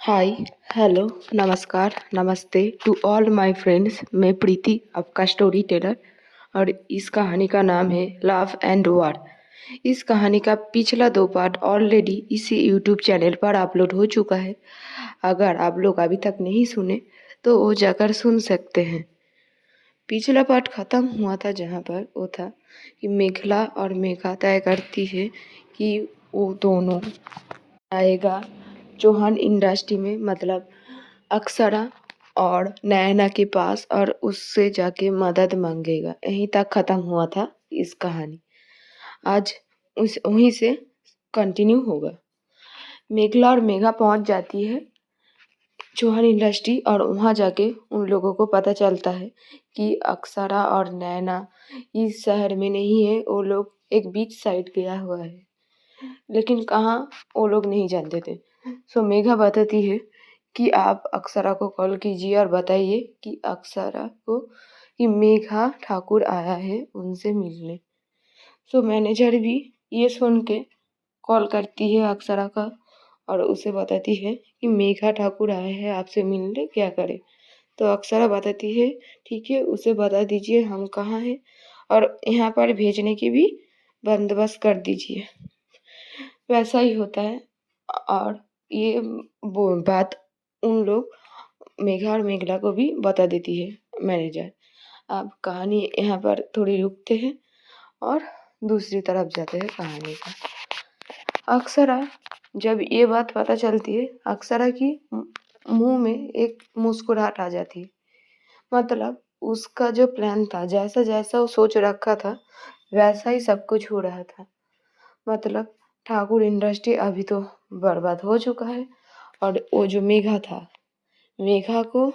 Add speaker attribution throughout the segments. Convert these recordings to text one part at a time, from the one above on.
Speaker 1: हाय, hello, नमस्कार, नमस्ते to all my friends. मैं प्रीति, आपका स्टोरी टेलर। और इस कहानी का नाम है लव एंड वार। इस कहानी का पिछला 2 पार्ट ऑलरेडी इसी यूट्यूब चैनल पर अपलोड हो चुका है। अगर आप लोग अभी तक नहीं सुने तो वो जाकर सुन सकते हैं। पिछला पार्ट ख़त्म हुआ था जहाँ पर वो था कि मेघला और मेघा तय करती है कि वो दोनों आएगा चौहान इंडस्ट्री में, मतलब अक्षरा और नैना के पास, और उससे जाके मदद मांगेगा। यहीं तक ख़त्म हुआ था इस कहानी। आज उस वहीं से कंटिन्यू होगा। मेघला और मेघा पहुंच जाती है चौहान इंडस्ट्री, और वहां जाके उन लोगों को पता चलता है कि अक्षरा और नैना इस शहर में नहीं है। वो लोग एक बीच साइड गया हुआ है, लेकिन कहाँ वो लोग नहीं जानते थे। सो मेघा बताती है कि आप अक्षरा को कॉल कीजिए और बताइए कि अक्षरा को कि मेघा ठाकुर आया है उनसे मिलने। सो मैनेजर भी ये सुन के कॉल करती है अक्षरा का और उसे बताती है कि मेघा ठाकुर आए हैं आपसे मिलने, क्या करें। तो अक्षरा बताती है ठीक है, उसे बता दीजिए हम कहाँ हैं और यहाँ पर भेजने की भी बंदोबस्त कर दीजिए। वैसा ही होता है। और ये वो बात उन लोग मेघा और मेघला को भी बता देती है मैनेजर। अब कहानी यहाँ पर थोड़ी रुकते हैं और दूसरी तरफ जाते हैं कहानी का। अक्षरा, जब ये बात पता चलती है, अक्षरा की मुंह में एक मुस्कुराहट आ जाती है। मतलब उसका जो प्लान था, जैसा जैसा वो सोच रखा था वैसा ही सब कुछ हो रहा था। मतलब ठाकुर इंडस्ट्री अभी तो बर्बाद हो चुका है। और वो जो मेघा था, मेघा को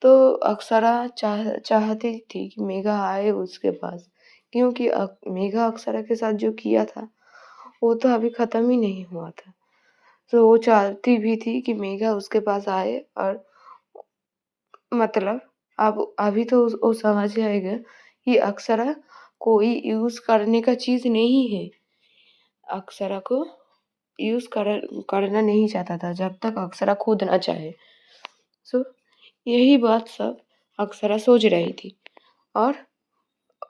Speaker 1: तो अक्षरा चाहती थी कि मेघा आए उसके पास, क्योंकि मेघा अक्षरा के साथ जो किया था वो तो अभी खत्म ही नहीं हुआ था। तो वो चाहती भी थी कि मेघा उसके पास आए। और मतलब अब अभी तो वो समझ आएगा कि अक्षरा कोई यूज करने का चीज नहीं है। अक्षरा को करना नहीं चाहता था जब तक अक्षरा खुद ना चाहे। सो यही बात सब अक्षरा सोच रही थी। और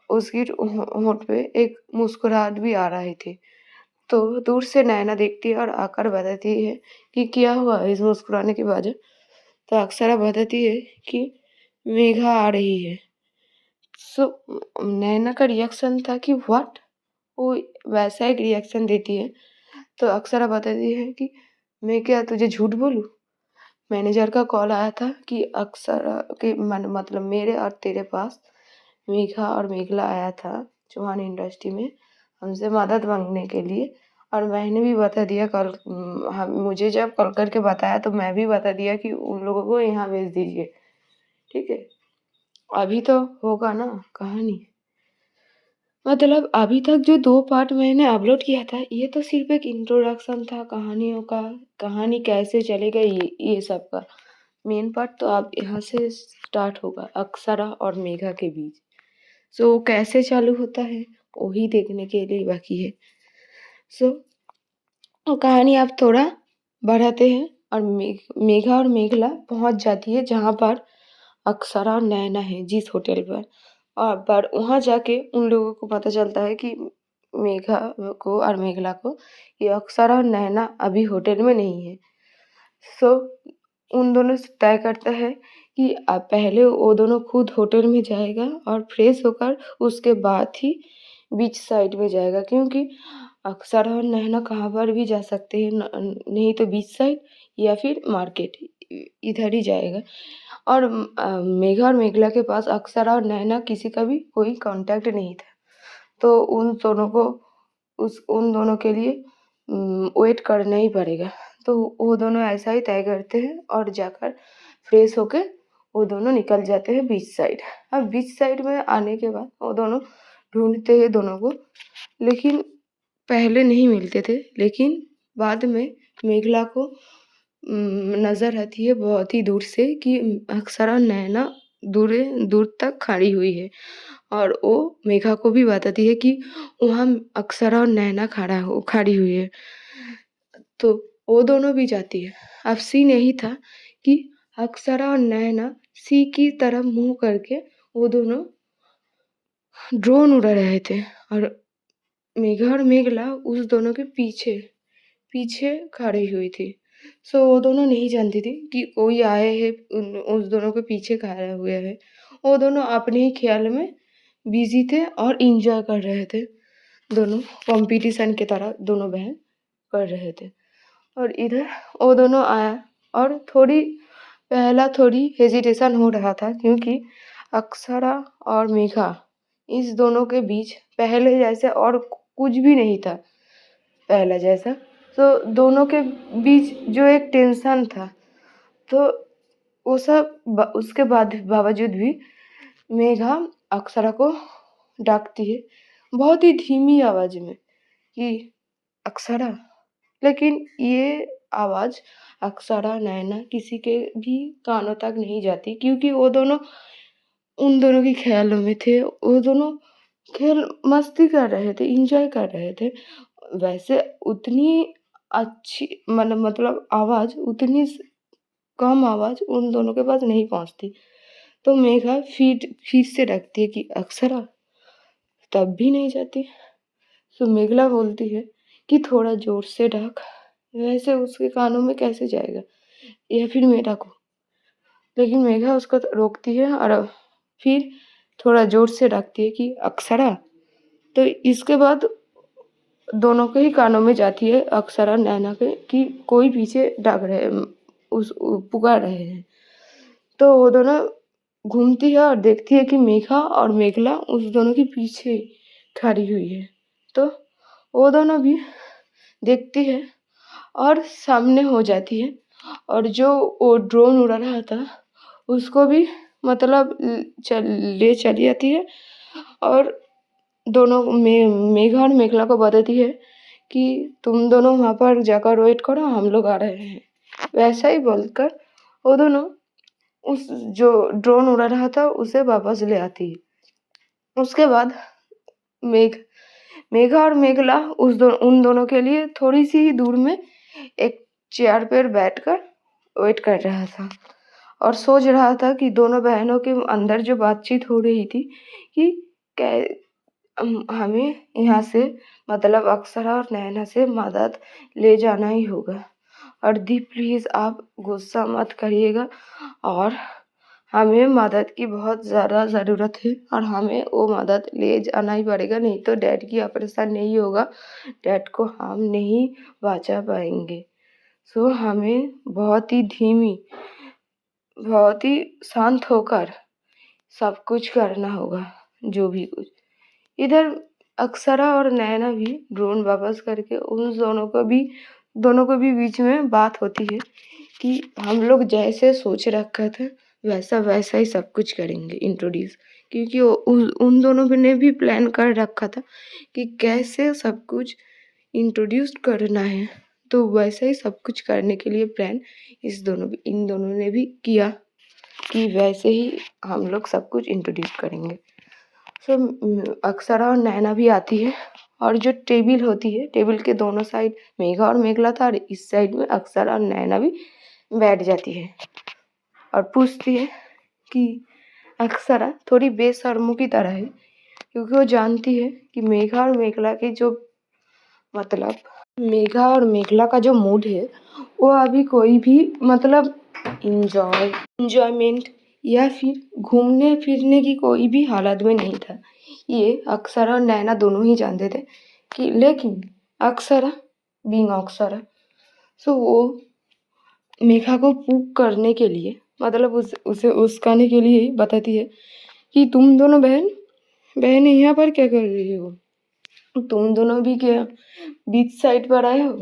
Speaker 1: उसकी होंठ पे एक मुस्कुराहट भी आ रही थी। तो दूर से नैना देखती है और आकर बताती है कि क्या हुआ इस मुस्कुराने की वजह। तो अक्षरा बताती है कि मेघा आ रही है। सो नैना का रिएक्शन था कि व्हाट। वो वैसा एक रिएक्शन देती है। तो अक्षरा बताती है कि मैं क्या तुझे झूठ बोलूं। मैनेजर का कॉल आया था कि अक्षरा के मतलब मेरे और तेरे पास मेघा और मेघला आया था चौहान इंडस्ट्री में हमसे मदद मांगने के लिए। और मैंने भी बता दिया कल, मुझे जब कॉल करके बताया तो मैं भी बता दिया कि उन लोगों को यहाँ भेज दीजिए। ठीक है, अभी तो होगा ना कहानी। मतलब अभी तक जो 2 पार्ट मैंने अपलोड किया था ये तो सिर्फ एक इंट्रोडक्शन था कहानियों का। कहानी कैसे चलेगा ये सब का मेन पार्ट तो अब यहाँ से स्टार्ट होगा अक्षरा और मेघा के बीच। सो कैसे चालू होता है वही देखने के लिए बाकी है। सो कहानी आप थोड़ा बढ़ाते हैं और मेघा और मेघला पहुंच जाती है जहाँ पर अक्षरा और नैना है, जिस होटल पर। और पर वहाँ जाके उन लोगों को पता चलता है कि मेघा को और मेघला को ये अक्षरा और नैना अभी होटल में नहीं है। सो उन दोनों से तय करता है कि पहले वो दोनों खुद होटल में जाएगा और फ्रेश होकर उसके बाद ही बीच साइड में जाएगा, क्योंकि अक्षरा और नैना कहाँ पर भी जा सकते हैं, नहीं तो बीच साइड या फिर मार्केट, इधर ही जाएगा। और मेघा और मेघला के पास अक्षरा और नैना किसी का भी कोई कांटेक्ट नहीं था। तो उन दोनों के लिए वेट करना ही पड़ेगा। तो वो दोनों ऐसा ही तय करते हैं और जाकर फ्रेश होके वो दोनों निकल जाते हैं बीच साइड। अब बीच साइड में आने के बाद वो दोनों ढूंढते हैं दोनों को, लेकिन पहले नहीं मिलते थे। लेकिन बाद में मेघला को नज़र आती है बहुत ही दूर से कि अक्षरा नैना दूर दूर तक खड़ी हुई है। और वो मेघा को भी बताती है कि वहाँ अक्षरा और नैना खड़ी हुई है। तो वो दोनों भी जाती है। अब सीन यही था कि अक्षरा और नैना सी की तरफ मुँह करके वो दोनों ड्रोन उड़ा रहे थे और मेघा और मेघला उस दोनों के पीछे पीछे खड़ी हुई थी। सो वो दोनों नहीं जानती थी कि कोई आए है उस दोनों के पीछे खड़े हुए हैं। वो दोनों अपने ही ख्याल में बिजी थे और इंजॉय कर रहे थे। दोनों कंपटीशन की तरह दोनों बहन कर रहे थे और इधर वो दोनों आया और थोड़ी हेजिटेशन हो रहा था क्योंकि अक्षरा और मेघा इस दोनों के बीच पहले जैसे और कुछ भी नहीं था पहले जैसा। तो दोनों के बीच जो एक टेंशन था तो वो सब उसके बाद बावजूद भी मेघा अक्षरा को डांटती है बहुत ही धीमी आवाज में कि अक्षरा। लेकिन ये आवाज अक्षरा नैना किसी के भी कानों तक नहीं जाती क्योंकि वो दोनों उन दोनों के ख्यालों में थे। वो दोनों खेल मस्ती कर रहे थे, एंजॉय कर रहे थे। वैसे उतनी अच्छी मतलब आवाज उतनी कम आवाज उन दोनों के पास नहीं पहुंचती। तो मेघा फिर से रखती है कि अक्षरा, तब भी नहीं जाती। तो मेघला बोलती है कि थोड़ा जोर से ढक, वैसे उसके कानों में कैसे जाएगा या फिर मैं ढकूं। लेकिन मेघा उसको रोकती है और फिर थोड़ा जोर से डांटती है कि अक्षरा। तो इसके बाद दोनों के ही कानों में जाती है अक्षरा नैना के कि कोई पीछे डाक रहे पुकार रहे हैं। तो वो दोनों घूमती है और देखती है कि मेघा और मेघला उस दोनों के पीछे खड़ी हुई है। तो वो दोनों भी देखती है और सामने हो जाती है और जो वो ड्रोन उड़ा रहा था उसको भी मतलब ले चली जाती है और दोनों मेघा और मेघला को बताती है कि तुम दोनों वहाँ पर जाकर वेट करो, हम लोग आ रहे हैं। वैसा ही बोलकर वो दोनों उस जो ड्रोन उड़ा रहा था उसे वापस ले आती है। उसके बाद मेघ मेघा और मेघला उन दोनों के लिए थोड़ी सी ही दूर में एक चेयर पर बैठकर वेट कर रहा था और सोच रहा था कि दोनों बहनों के अंदर जो बातचीत हो रही थी कि हमें यहाँ से मतलब अक्षरा और नैना से मदद ले जाना ही होगा और दी प्लीज़ आप गुस्सा मत करिएगा और हमें मदद की बहुत ज़्यादा ज़रूरत है और हमें वो मदद ले जाना ही पड़ेगा, नहीं तो डैड की ऑपरेशन नहीं होगा, डैड को हम नहीं बचा पाएंगे। सो हमें बहुत ही शांत होकर सब कुछ करना होगा, जो भी कुछ। इधर अक्षरा और नैना भी ड्रोन वापस करके उन दोनों को भी बीच में बात होती है कि हम लोग जैसे सोच रखा था वैसा ही सब कुछ करेंगे इंट्रोड्यूस, क्योंकि उन दोनों ने भी प्लान कर रखा था कि कैसे सब कुछ इंट्रोड्यूस करना है। तो वैसा ही सब कुछ करने के लिए प्लान इन दोनों ने भी किया कि वैसे ही हम लोग सब कुछ इंट्रोड्यूस करेंगे। सो अक्षरा और नैना भी आती है और जो टेबल होती है टेबल के दोनों साइड मेघा और मेघला था और इस साइड में अक्षरा और नैना भी बैठ जाती है और पूछती है कि अक्षरा थोड़ी बेशर्मों की तरह है क्योंकि वो जानती है कि मेघा और मेघला के जो मतलब मेघा और मेघला का जो मूड है वो अभी कोई भी मतलब इंजॉयमेंट या फिर घूमने फिरने की कोई भी हालत में नहीं था। ये अक्षरा और नैना दोनों ही जानते थे कि लेकिन अक्षरा बीइंग अक्षरा सो वो मेघा को पुक करने के लिए मतलब उसे उस्काने के लिए बताती है कि तुम दोनों बहन यहाँ पर क्या कर रही हो, तुम दोनों भी क्या बीच साइड पर आए हो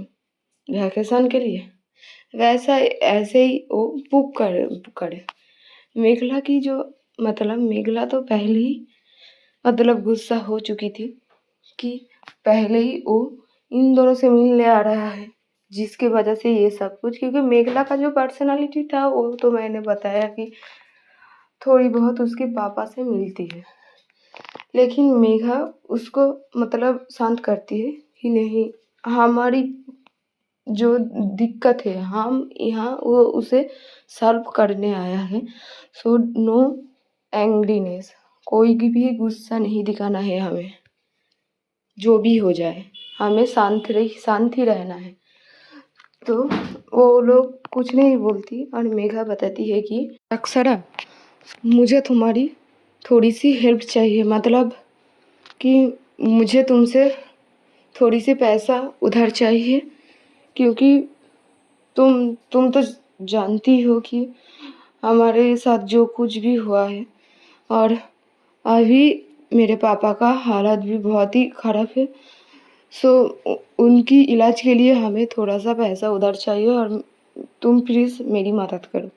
Speaker 1: वैकेशन के लिए। वैसा ऐसे ही वो पुक करे मेघला की जो मतलब मेघला तो पहले ही मतलब गुस्सा हो चुकी थी कि पहले ही वो इन दोनों से मिलने आ रहा है जिसकी वजह से ये सब कुछ, क्योंकि मेघला का जो पर्सनालिटी था वो तो मैंने बताया कि थोड़ी बहुत उसके पापा से मिलती है, लेकिन मेघा उसको मतलब शांत करती है कि नहीं, हमारी जो दिक्कत है हम यहाँ वो उसे सॉल्व करने आया है। सो नो एंग्रीनेस, कोई भी गुस्सा नहीं दिखाना है हमें, जो भी हो जाए हमें शांत ही रहना है। तो वो लोग कुछ नहीं बोलती और मेघा बताती है कि अक्षरा, मुझे तुम्हारी थोड़ी सी हेल्प चाहिए, मतलब कि मुझे तुमसे थोड़ी सी पैसा उधार चाहिए, क्योंकि तुम तो जानती हो कि हमारे साथ जो कुछ भी हुआ है, और अभी मेरे पापा का हालत भी बहुत ही ख़राब है। सो उनकी इलाज के लिए हमें थोड़ा सा पैसा उधार चाहिए और तुम प्लीज़ मेरी मदद करो।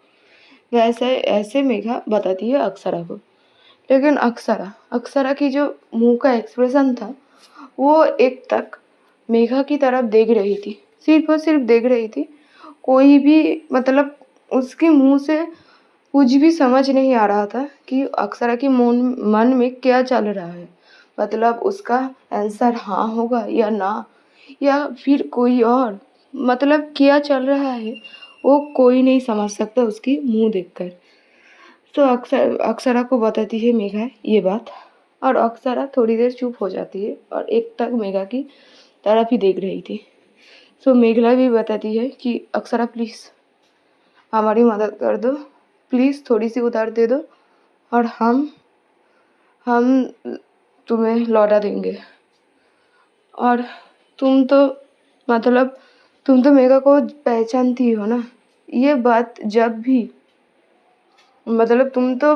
Speaker 1: वैसे ऐसे मेघा बताती है अक्षरा को। लेकिन अक्षरा की जो मुंह का एक्सप्रेशन था वो एक तक मेघा की तरफ देख रही थी, सिर्फ और सिर्फ देख रही थी। कोई भी मतलब उसके मुंह से कुछ भी समझ नहीं आ रहा था कि अक्षरा के मन में क्या चल रहा है। मतलब उसका आंसर हाँ होगा या ना, या फिर कोई और, मतलब क्या चल रहा है वो कोई नहीं समझ सकता उसकी मुंह देखकर। तो अक्षरा को बताती है मेघा ये बात, और अक्षरा थोड़ी देर चुप हो जाती है और एक तक मेघा की तरफ ही देख रही थी। तो मेघला भी बताती है कि अक्षरा प्लीज़ हमारी मदद कर दो, प्लीज़ थोड़ी सी उधार दे दो और हम तुम्हें लौटा देंगे। और तुम तो मतलब तुम तो मेघा को पहचानती हो ना, ये बात जब भी मतलब तुम तो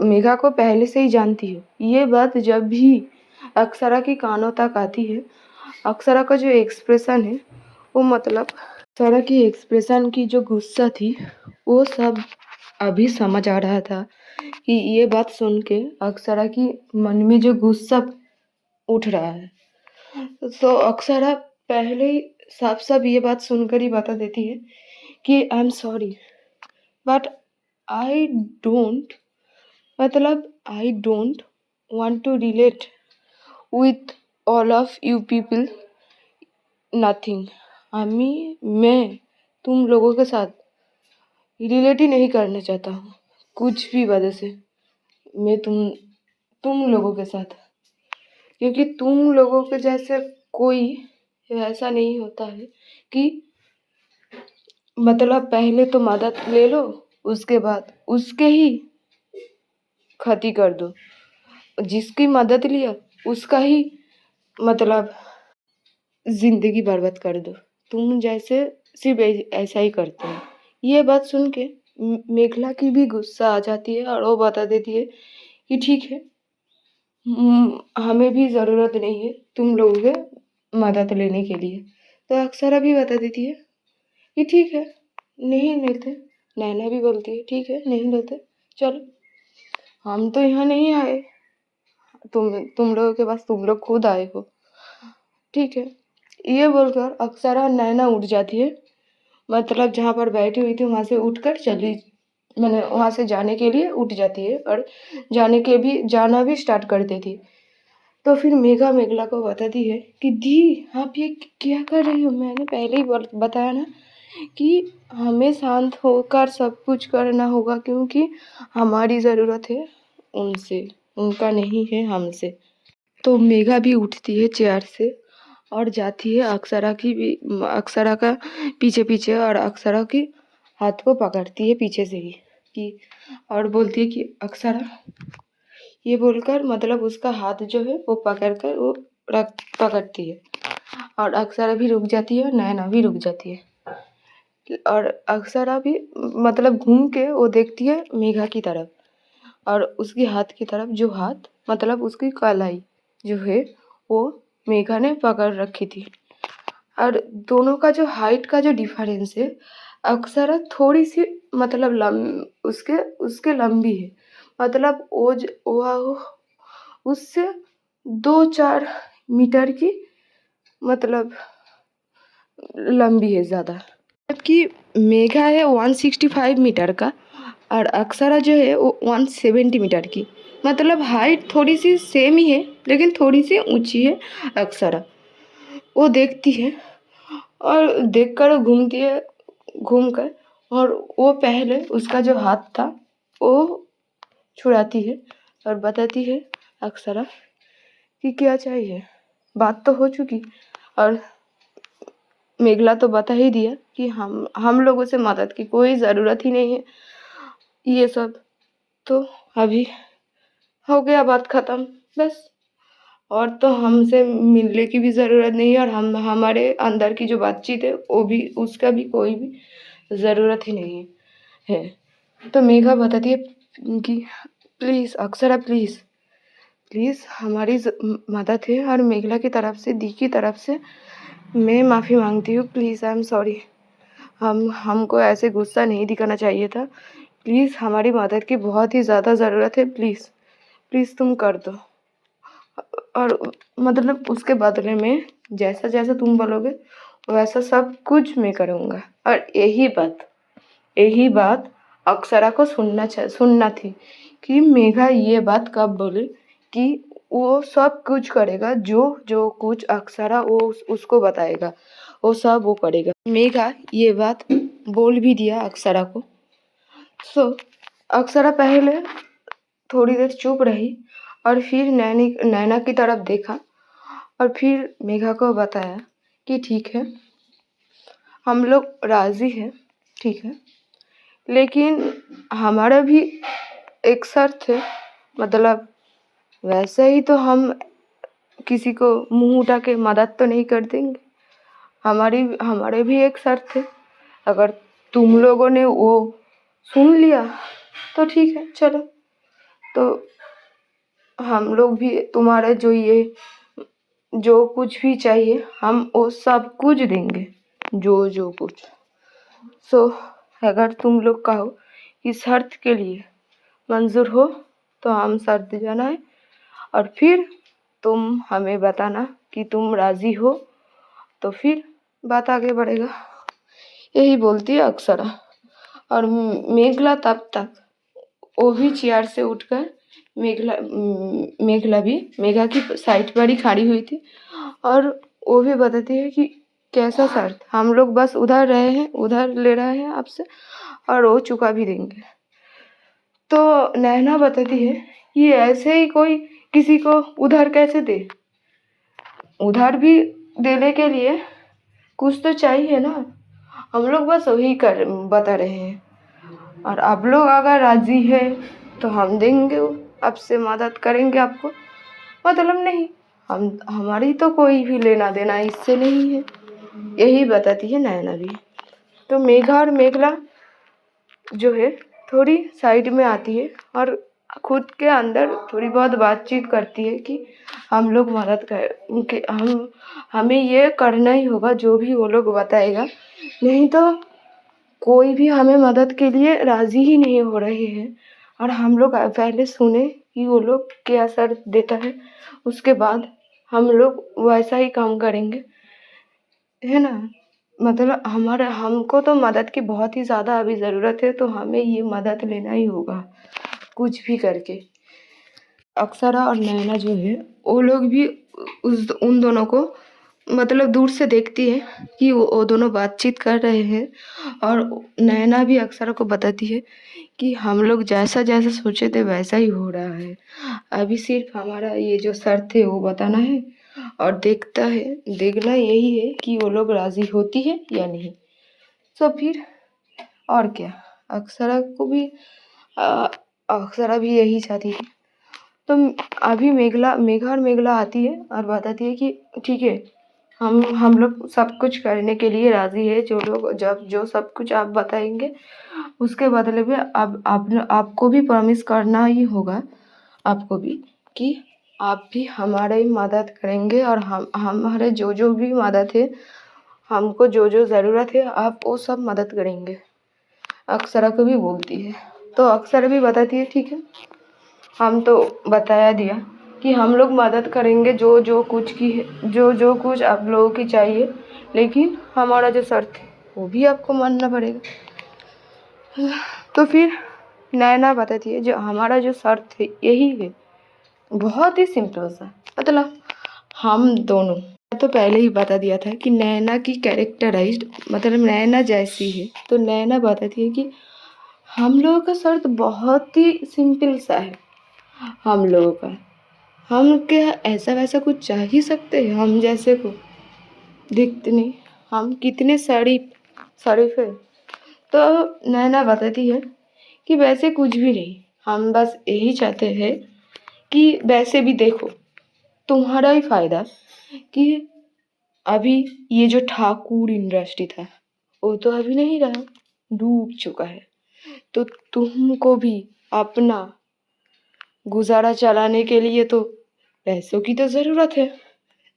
Speaker 1: मेघा को पहले से ही जानती हो, ये बात जब भी अक्षरा के कानों तक आती है, अक्षरा का जो एक्सप्रेशन है वो मतलब अक्षरा की एक्सप्रेशन की जो गुस्सा थी वो सब अभी समझ आ रहा था कि ये बात सुन के अक्षरा की मन में जो गुस्सा उठ रहा है। तो अक्षरा पहले ही साफ साफ ये बात सुनकर ही बता देती है कि I am sorry, but I don't मतलब I don't want to relate with all of you people, nothing। मैं तुम लोगों के साथ रिलेट ही नहीं करना चाहता हूँ कुछ भी वजह से, मैं तुम लोगों के साथ, क्योंकि तुम लोगों के जैसे कोई ऐसा नहीं होता है कि मतलब पहले तो मदद ले लो उसके बाद उसके ही क्षति कर दो, जिसकी मदद लिया उसका ही मतलब जिंदगी बर्बाद कर दो। तुम जैसे सिर्फ ऐसा ही करते हो। ये बात सुन के मेघला की भी गुस्सा आ जाती है और वो बता देती है कि ठीक है, हमें भी ज़रूरत नहीं है तुम लोगों के मदद लेने के लिए। तो अक्षरा भी बता देती है कि ठीक है, नहीं लेते। नैना भी बोलती है ठीक है, नहीं लेते, चलो हम तो यहाँ नहीं आए, तुम लोगों के पास तुम लोग खुद आए हो, ठीक है। ये बोलकर अक्षरा नैना उठ जाती है, मतलब जहाँ पर बैठी हुई थी वहाँ से उठकर चली, मैंने वहाँ से जाने के लिए उठ जाती है और जाना भी स्टार्ट कर देती। तो फिर मेघला को बताती है कि दी आप ये क्या कर रही हो, मैंने पहले ही बताया ना कि हमें शांत होकर सब कुछ करना होगा, क्योंकि हमारी ज़रूरत है उनसे, उनका नहीं है हमसे। तो मेघा भी उठती है चेयर से और जाती है अक्षरा का पीछे पीछे, और अक्षरा की हाथ को पकड़ती है पीछे से ही कि, और बोलती है कि अक्षरा, ये बोलकर मतलब उसका हाथ जो है वो पकड़कर वो पकड़ती है और अक्षरा भी रुक जाती है और नैना भी रुक जाती है। और अक्षरा भी मतलब घूम के वो देखती है मेघा की तरफ और उसके हाथ की तरफ, जो हाथ मतलब उसकी कलाई जो है वो मेघा ने पकड़ रखी थी। और दोनों का जो हाइट का जो डिफरेंस है, अक्षरा थोड़ी सी मतलब उसके लंबी है, मतलब वो उससे 2-4 मीटर की मतलब लंबी है ज़्यादा, जबकि मेघा है 165 मीटर का और अक्षरा जो है वो 170 मीटर की, मतलब हाइट थोड़ी सी सेम ही है लेकिन थोड़ी सी ऊंची है अक्षरा। वो देखती है और देखकर घूमती है, घूमकर, और वो पहले उसका जो हाथ था वो छुड़ाती है और बताती है अक्षरा कि क्या चाहिए। बात तो हो चुकी और मेघला तो बता ही दिया कि हम लोगों से मदद की कोई ज़रूरत ही नहीं है, ये सब तो अभी हो गया, बात ख़त्म बस। और तो हमसे मिलने की भी ज़रूरत नहीं है और हम हमारे अंदर की जो बातचीत है वो भी, उसका भी कोई भी ज़रूरत ही नहीं है। तो मेघा बताती है कि प्लीज़ अक्षरा, प्लीज़ प्लीज़ हमारी मदद है, और मेघला की तरफ से, दी की तरफ से मैं माफ़ी मांगती हूँ। Please, I am sorry. हमको ऐसे गुस्सा नहीं दिखाना चाहिए था। प्लीज़ हमारी मदद की बहुत ही ज़्यादा ज़रूरत है, प्लीज़ प्लीज़ तुम कर दो। और मतलब उसके बदले में जैसा जैसा तुम बोलोगे वैसा सब कुछ मैं करूँगा। और यही बात अक्षरा को सुनना थी कि मेघा ये बात कब बोले कि वो सब कुछ करेगा, जो जो कुछ अक्षरा वो उसको बताएगा वो सब वो करेगा। मेघा ये बात बोल भी दिया अक्षरा को। सो अक्षरा पहले थोड़ी देर चुप रही और फिर नैना की तरफ देखा और फिर मेघा को बताया कि ठीक है, हम लोग राज़ी हैं, ठीक है, लेकिन हमारा भी एक शर्त है। मतलब वैसे ही तो हम किसी को मुंह उठा के मदद तो नहीं कर देंगे, हमारे भी एक शर्त है। अगर तुम लोगों ने वो सुन लिया तो ठीक है, चलो, तो हम लोग भी तुम्हारे जो कुछ भी चाहिए हम वो सब कुछ देंगे, जो कुछ। सो अगर तुम लोग कहो कि शर्त के लिए मंजूर हो तो हम शर्त जनाएं और फिर तुम हमें बताना कि तुम राज़ी हो, तो फिर बात आगे बढ़ेगा। यही बोलती है अक्षरा। और मेघला तब तक वो भी चेयर से उठकर मेघला भी मेघा की साइड पर ही खड़ी हुई थी और वो भी बताती है कि कैसा शर्त, हम लोग बस उधर रहे हैं, उधर ले रहे हैं आपसे और वो चुका भी देंगे। तो नैना बताती है कि ऐसे ही कोई किसी को उधर कैसे दे, उधर भी देने के लिए कुछ तो चाहिए ना, हम लोग बस वही कर बता रहे हैं। और आप लोग अगर राज़ी है तो हम देंगे, आपसे मदद करेंगे आपको, मतलब नहीं, हमारी तो कोई भी लेना देना इससे नहीं है। यही बताती है नैना भी। तो मेघा और मेघला जो है थोड़ी साइड में आती है और खुद के अंदर थोड़ी बहुत बातचीत करती है कि हम लोग मदद कर के हमें ये करना ही होगा जो भी वो लोग बताएगा, नहीं तो कोई भी हमें मदद के लिए राज़ी ही नहीं हो रहे हैं। और हम लोग पहले सुने कि वो लोग क्या शर्त देता है, उसके बाद हम लोग वैसा ही काम करेंगे, है ना। मतलब हमको तो मदद की बहुत ही ज़्यादा अभी ज़रूरत है, तो हमें ये मदद लेना ही होगा कुछ भी करके। अक्षरा और नैना जो है वो लोग भी उन दोनों को मतलब दूर से देखती है कि वो दोनों बातचीत कर रहे हैं। और नैना भी अक्षरा को बताती है कि हम लोग जैसा जैसा सोचे थे वैसा ही हो रहा है, अभी सिर्फ हमारा ये जो शर्त है वो बताना है और देखना यही है कि वो लोग राज़ी होती है या नहीं। तो फिर और क्या, अक्षरा को भी अक्षरा भी यही चाहती थी। तो अभी मेघा और मेघला आती है और बताती है कि ठीक है, हम लोग सब कुछ करने के लिए राज़ी है, जो लोग जब जो सब कुछ आप बताएंगे उसके बदले में आपको भी प्रॉमिस करना ही होगा, आपको भी, कि आप भी हमारी मदद करेंगे और हमारे जो भी मदद है, हमको जो ज़रूरत है आप वो सब मदद करेंगे। अक्षरा को भी बोलती है। तो अक्षरा भी बताती है ठीक है, हम तो बताया दिया कि हम लोग मदद करेंगे जो कुछ आप लोगों की चाहिए, लेकिन हमारा जो शर्त है वो भी आपको मानना पड़ेगा। तो फिर नैना बताती है जो हमारा जो शर्त है यही है, बहुत ही सिंपल सा, मतलब हम दोनों तो पहले ही बता दिया था कि नैना की कैरेक्टराइज्ड मतलब नैना जैसी है। तो नैना बताती है कि हम लोगों का शर्त बहुत ही सिंपल सा है। हम लोगों का हम क्या ऐसा वैसा कुछ चाह ही सकते हैं? हम जैसे को दिखते नहीं, हम कितने शरीफ है। तो नैना बताती है कि वैसे कुछ भी नहीं, हम बस यही चाहते हैं कि वैसे भी देखो तुम्हारा ही फायदा कि अभी ये जो ठाकुर इंडस्ट्री था वो तो अभी नहीं रहा, डूब चुका है। तो तुमको भी अपना गुजारा चलाने के लिए तो पैसों की तो ज़रूरत है,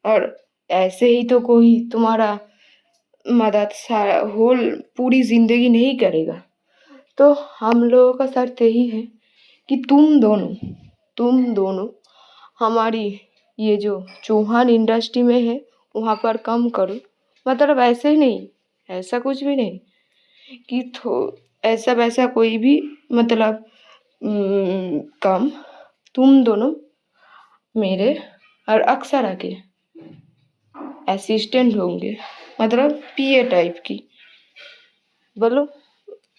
Speaker 1: और ऐसे ही तो कोई तुम्हारा मदद होल पूरी ज़िंदगी नहीं करेगा। तो हम लोगों का शर्त यही है कि तुम दोनों हमारी ये जो चौहान इंडस्ट्री में है वहाँ पर कम करो। मतलब ऐसे ही नहीं, ऐसा कुछ भी नहीं कि ऐसा वैसा कोई भी मतलब काम। तुम दोनों मेरे और अक्सरा के असिस्टेंट होंगे, मतलब पीए टाइप की बोलो।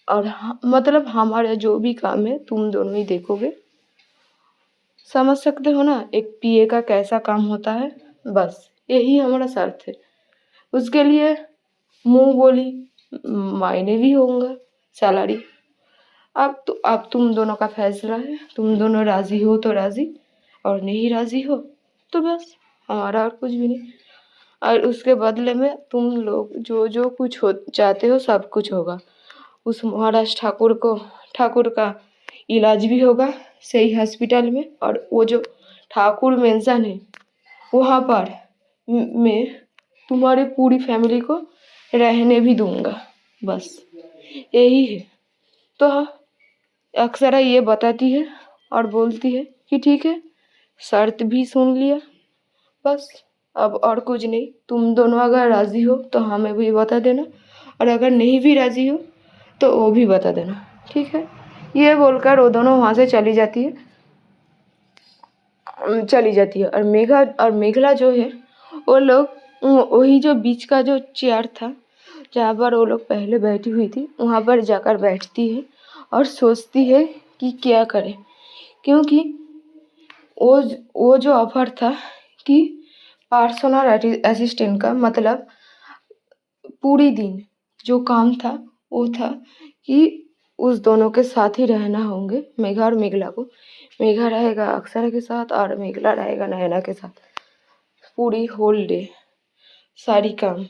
Speaker 1: और मतलब हमारा जो भी काम है तुम दोनों ही देखोगे। समझ सकते हो ना एक पीए का कैसा काम होता है? बस यही हमारा शर्त है। उसके लिए मुंह बोली मायने भी होंगे, सैलरी। अब तुम दोनों का फैसला है, तुम दोनों राजी हो तो राजी, और नहीं राजी हो तो बस हमारा और कुछ भी नहीं। और उसके बदले में तुम लोग जो जो कुछ हो चाहते हो सब कुछ होगा। उस महाराज ठाकुर का इलाज भी होगा सही हॉस्पिटल में, और वो जो ठाकुर मेंशन है वहाँ पर मैं तुम्हारी पूरी फैमिली को रहने भी दूंगा। बस यही है। तो अक्सरा ये बताती है और बोलती है कि ठीक है, शर्त भी सुन लिया, बस अब और कुछ नहीं। तुम दोनों अगर राजी हो तो हमें भी बता देना, और अगर नहीं भी राजी हो तो वो भी बता देना, ठीक है। ये बोलकर वो दोनों वहाँ से चली जाती है। और मेघला जो है वो लोग वही जो बीच का जो चेयर था जहाँ पर वो लोग पहले बैठी हुई थी वहाँ पर जाकर बैठती है और सोचती है कि क्या करे, क्योंकि वो जो ऑफर था कि पर्सनल असिस्टेंट का मतलब पूरी दिन जो काम था वो था कि उस दोनों के साथ ही रहना होंगे, मेघा और मेघला को। मेघा रहेगा अक्षरा के साथ और मेघला रहेगा नयना के साथ पूरी होल डे सारी काम।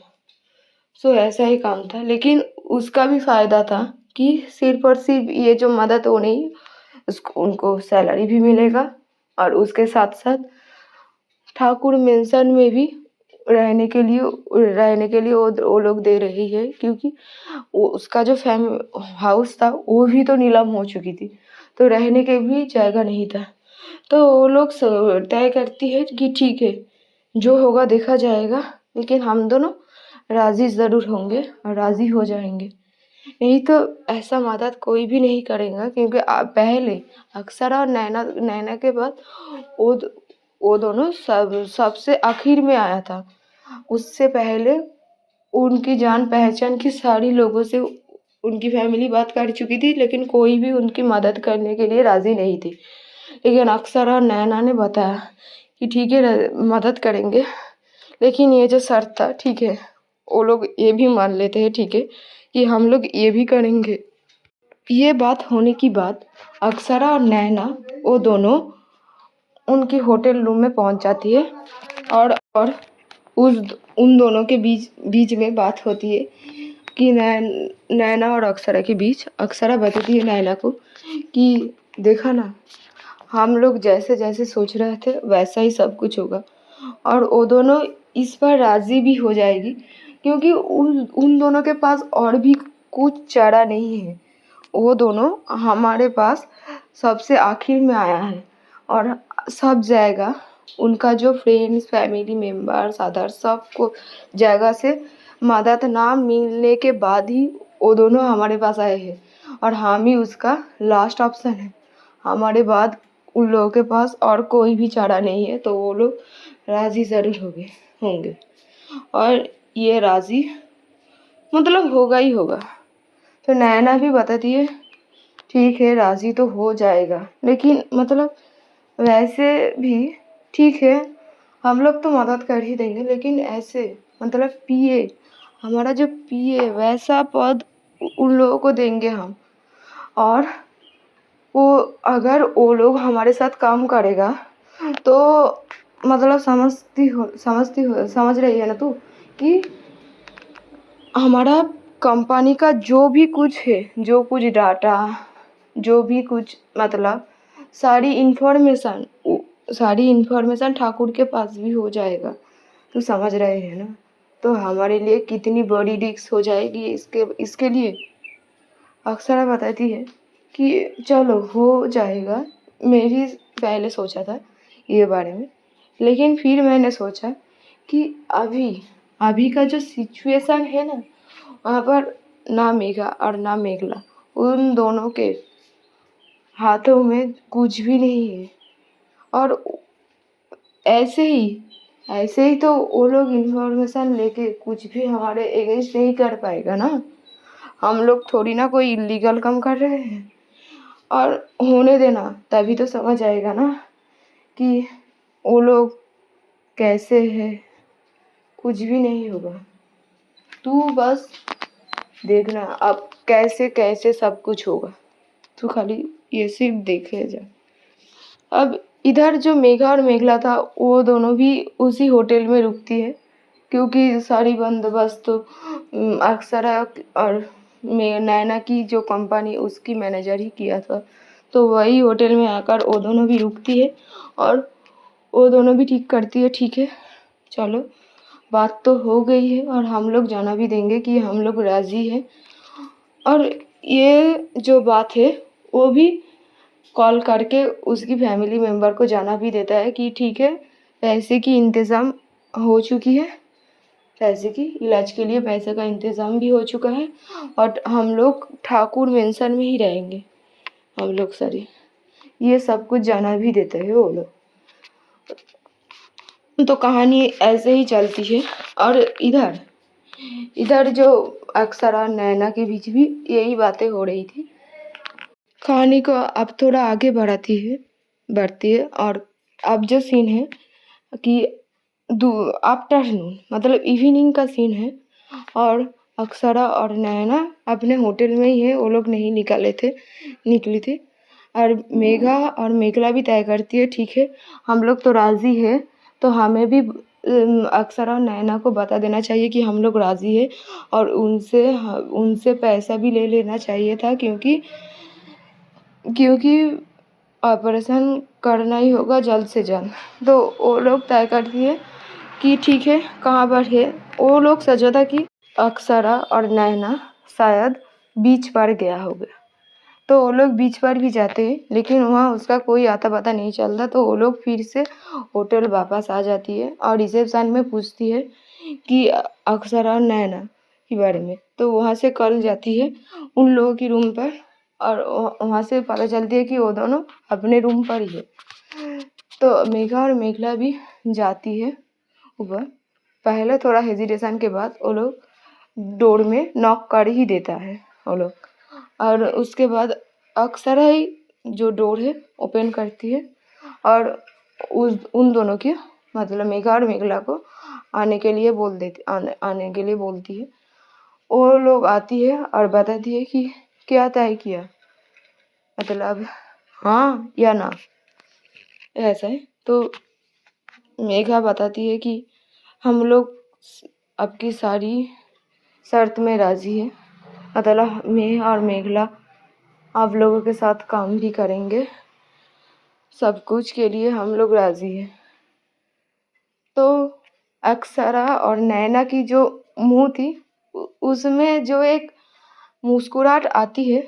Speaker 1: सो ऐसा ही काम था, लेकिन उसका भी फायदा था कि सिर्फ और सिर्फ ये जो मदद वो नहीं, उनको सैलरी भी मिलेगा, और उसके साथ साथ ठाकुर मेंशन में भी रहने के लिए वो लोग दे रही है, क्योंकि वो उसका जो हाउस था वो भी तो नीलाम हो चुकी थी, तो रहने के भी जगह नहीं था। तो वो लोग तय करती है कि ठीक है जो होगा देखा जाएगा, लेकिन हम दोनों राजी ज़रूर होंगे और राजी हो जाएंगे। नहीं तो ऐसा मदद कोई भी नहीं करेगा, क्योंकि पहले अक्षरा और नैना के बाद वो वो दोनों सबसे आखिर में आया था। उससे पहले उनकी जान पहचान की सारी लोगों से उनकी फैमिली बात कर चुकी थी, लेकिन कोई भी उनकी मदद करने के लिए राजी नहीं थी। लेकिन अक्षरा और नैना ने बताया कि ठीक है मदद करेंगे, लेकिन ये जो शर्त था ठीक है, वो लोग ये भी मान लेते हैं ठीक है कि हम लोग ये भी करेंगे। ये बात होने की बाद अक्षरा और नैना वो दोनों उनकी होटल रूम में पहुंच जाती है, और उस उन दोनों के बीच में बात होती है कि नैना और अक्षरा के बीच। अक्षरा बताती है नैना को कि देखा ना, हम लोग जैसे जैसे सोच रहे थे वैसा ही सब कुछ होगा, और वो दोनों इस पर राज़ी भी हो जाएगी, क्योंकि उन दोनों के पास और भी कुछ चारा नहीं है। वो दोनों हमारे पास सबसे आखिर में आया है, और सब जाएगा उनका जो फ्रेंड्स फैमिली मेम्बर्स अदर सबको जगह से मदद ना मिलने के बाद ही वो दोनों हमारे पास आए हैं, और हम ही उसका लास्ट ऑप्शन है। हमारे बाद उन लोगों के पास और कोई भी चारा नहीं है, तो वो लोग राज़ी ज़रूर होंगे। और ये राज़ी मतलब होगा ही होगा। तो नैना भी बताती है ठीक है राज़ी तो हो जाएगा, लेकिन मतलब वैसे भी ठीक है हम लोग तो मदद कर ही देंगे, लेकिन ऐसे मतलब पीए, हमारा जो पीए वैसा पद उन लोगों को देंगे हम। और वो अगर वो लोग हमारे साथ काम करेगा तो मतलब समझ रही है ना तू कि हमारा कंपनी का जो भी कुछ है, जो कुछ डाटा, जो भी कुछ मतलब सारी इन्फॉर्मेशन ठाकुर के पास भी हो जाएगा। तू समझ रहे हैं ना? तो हमारे लिए कितनी बड़ी रिस्क हो जाएगी इसके लिए। अक्सर बताती है कि चलो हो जाएगा। मैं भी पहले सोचा था ये बारे में, लेकिन फिर मैंने सोचा कि अभी का जो सिचुएशन है ना, वहाँ पर ना मेघा और ना मेघला, उन दोनों के हाथों में कुछ भी नहीं है। और ऐसे ही तो वो लोग इन्फॉर्मेशन लेके कुछ भी हमारे अगेंस्ट नहीं कर पाएगा ना। हम लोग थोड़ी ना कोई इलीगल काम कर रहे हैं। और होने देना, तभी तो समझ आएगा ना कि वो लोग कैसे है। कुछ भी नहीं होगा, तू बस देखना अब कैसे कैसे सब कुछ होगा। तू खाली ये सिर्फ देखे जा। अब इधर जो मेघा और मेघला था वो दोनों भी उसी होटल में रुकती है, क्योंकि सारी बंदोबस्त तो अक्सरा और नैना की जो कंपनी उसकी मैनेजर ही किया था। तो वही होटल में आकर वो दोनों भी रुकती है और वो दोनों भी ठीक करती है। ठीक है चलो, बात तो हो गई है और हम लोग जाना भी देंगे कि हम लोग राज़ी हैं। और ये जो बात है वो भी कॉल करके उसकी फैमिली मेम्बर को जाना भी देता है कि ठीक है पैसे की इंतज़ाम हो चुकी है, पैसे की इलाज के लिए पैसे का इंतज़ाम भी हो चुका है और हम लोग ठाकुर मेंशन में ही रहेंगे हम लोग सारे। ये सब कुछ जाना भी देते हैं वो लोग। तो कहानी ऐसे ही चलती है। और इधर जो अक्सरा नैना के बीच भी यही बातें हो रही थी। कहानी को अब थोड़ा आगे बढ़ती है और अब जो सीन है कि आफ्टरनून मतलब इवनिंग का सीन है और अक्सरा और नैना अपने होटल में ही है। वो लोग नहीं निकली थी और मेघा और मेघला भी तय करती है ठीक है हम लोग तो राज़ी है, तो हमें भी अक्सरा और नैना को बता देना चाहिए कि हम लोग राज़ी है और उनसे पैसा भी ले लेना चाहिए था, क्योंकि ऑपरेशन करना ही होगा जल्द से जल्द। तो वो लोग तय करती है कि ठीक है कहाँ पर है। वो लोग सोचा था कि अक्सरा और नैना शायद बीच पर गया होगा, तो वो लोग बीच पर भी जाते हैं, लेकिन वहाँ उसका कोई आता पता नहीं चलता। तो वो लोग फिर से होटल वापस आ जाती है और रिसेप्शन में पूछती है कि अक्सरा और नैना के बारे में। तो वहाँ से कॉल जाती है उन लोगों की रूम पर और वहाँ से पता चलती है कि वो दोनों अपने रूम पर ही है। तो मेघा और मेघला भी जाती है ऊपर। पहले थोड़ा हेजिटेशन के बाद वो लोग डोर में नॉक कर ही देता है वो लोग, और उसके बाद अक्सर ही जो डोर है ओपन करती है और उन दोनों की मतलब मेघा और मेघला को आने के लिए बोलती है। वो लोग आती है और बताती है कि क्या तय किया, मतलब हाँ या ना, ऐसा है। तो मेघा बताती है कि हम लोग आपकी सारी शर्त में राज़ी है, मतलब मैं और मेघला आप लोगों के साथ काम भी करेंगे, सब कुछ के लिए हम लोग राज़ी हैं। तो अक्सरा और नैना की जो मुँह थी उसमें जो एक मुस्कुराहट आती है,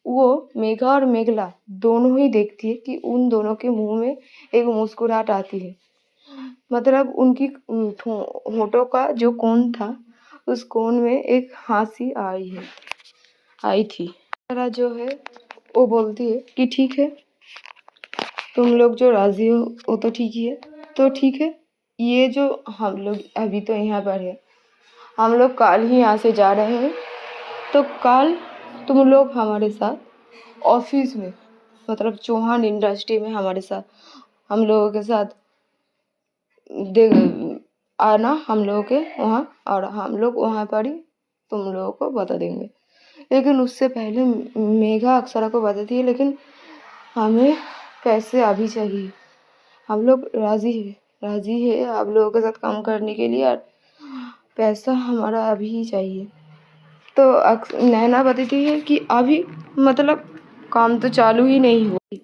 Speaker 1: वो मेघा और मेघला दोनों ही देखती है कि उन दोनों के मुंह में एक मुस्कुराहट आती है। मतलब उनकी होठों का जो कोण था उस कोण में एक हंसी आई थी। तरह जो है वो बोलती है कि ठीक है तुम लोग जो राज़ी हो वो तो ठीक ही है, तो ठीक है ये जो हम लोग अभी तो यहाँ पर है, हम लोग कल ही यहाँ से जा रहे हैं, तो कल तुम लोग हमारे साथ ऑफिस में, मतलब चौहान इंडस्ट्री में हमारे साथ, हम लोगों के साथ आना, हम लोगों के वहाँ, और हम लोग वहाँ पर ही तुम लोगों को बता देंगे। लेकिन उससे पहले मेघा अक्षरा को बताती है, लेकिन हमें पैसे अभी चाहिए। हम लोग राजी है आप लोगों के साथ काम करने के लिए, और पैसा हमारा अभी ही चाहिए। तो नैना बताती है कि अभी मतलब काम तो चालू ही नहीं हुआ,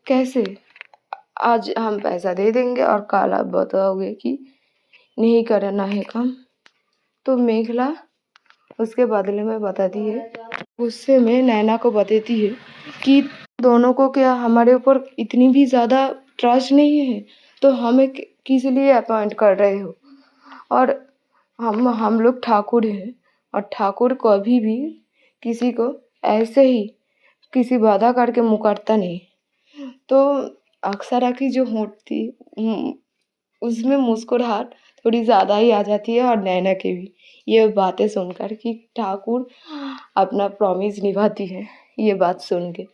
Speaker 1: कैसे? आज हम पैसा दे देंगे और कल आप बताओगे कि नहीं करना है काम। तो मेघला उसके बदले में बताती है, गुस्से में नैना को बताती है कि दोनों को क्या हमारे ऊपर इतनी भी ज़्यादा ट्रस्ट नहीं है, तो हमें किस लिए अपॉइंट कर रहे हो? और हम लोग ठाकुर हैं, और ठाकुर कभी भी किसी को ऐसे ही किसी वादा करके मुकरता नहीं। तो अक्षरा की जो होंठ थी, उसमें मुस्कुराहट थोड़ी ज़्यादा ही आ जाती है, और नैना के भी ये बातें सुनकर कि ठाकुर अपना प्रॉमिस निभाती है, ये बात सुन के।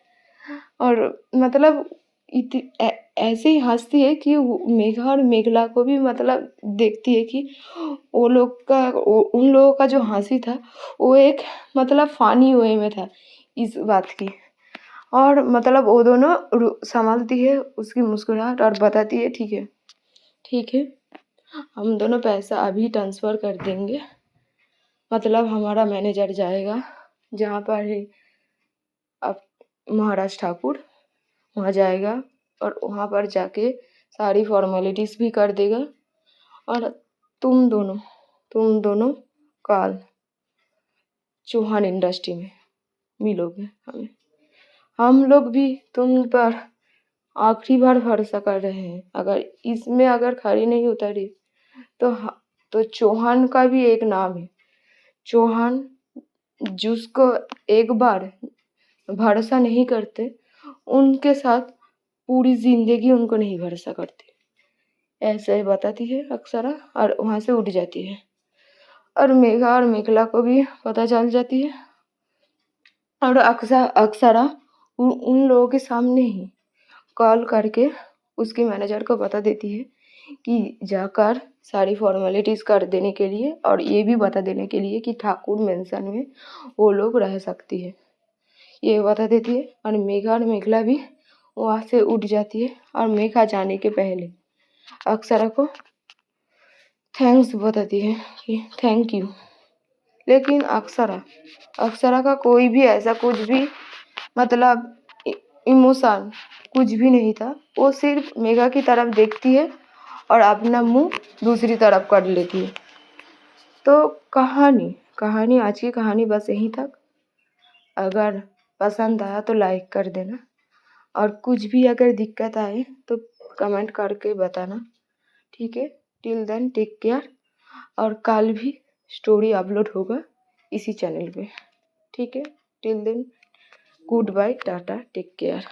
Speaker 1: और मतलब ऐसे ही हंसती है कि मेघा और मेघला को भी मतलब देखती है कि उन लोगों का जो हंसी था वो एक मतलब फानी वे में था इस बात की। और मतलब वो दोनों संभालती है उसकी मुस्कुराहट और बताती है, ठीक है, हम दोनों पैसा अभी ट्रांसफ़र कर देंगे। मतलब हमारा मैनेजर जाएगा जहाँ पर है अब महाराज ठाकुर, वहाँ जाएगा और वहाँ पर जाके सारी फॉर्मेलिटीज़ भी कर देगा, और तुम दोनों कल चौहान इंडस्ट्री में मिलोगे हमें। हम लोग भी तुम पर आखिरी बार भरोसा कर रहे हैं, अगर खरी नहीं उतरी तो चौहान का भी एक नाम है, चौहान, जिसको एक बार भरोसा नहीं करते उनके साथ पूरी जिंदगी उनको नहीं भरोसा करते। ऐसा ही बताती है अक्षरा और वहाँ से उठ जाती है। और मेघा और मेघला को भी पता चल जाती है, और अक्षरा उन लोगों के सामने ही कॉल करके उसके मैनेजर को बता देती है कि जाकर सारी फॉर्मेलिटीज़ कर देने के लिए, और ये भी बता देने के लिए कि ठाकुर मेंशन में वो लोग रह सकती है, ये बता देती है। और मेघा और मेघला भी वहाँ से उठ जाती है, और मेघा जाने के पहले अक्षरा को थैंक्स बताती है कि थैंक यू। लेकिन अक्षरा का कोई भी ऐसा कुछ भी मतलब इमोशन कुछ भी नहीं था, वो सिर्फ मेघा की तरफ देखती है और अपना मुंह दूसरी तरफ कर लेती है। तो कहानी आज की कहानी बस यहीं तक। अगर पसंद आया तो लाइक कर देना, और कुछ भी अगर दिक्कत आए तो कमेंट करके बताना, ठीक है? टिल देन टेक केयर, और कल भी स्टोरी अपलोड होगा इसी चैनल पे, ठीक है? Till then good bye, tata, take care.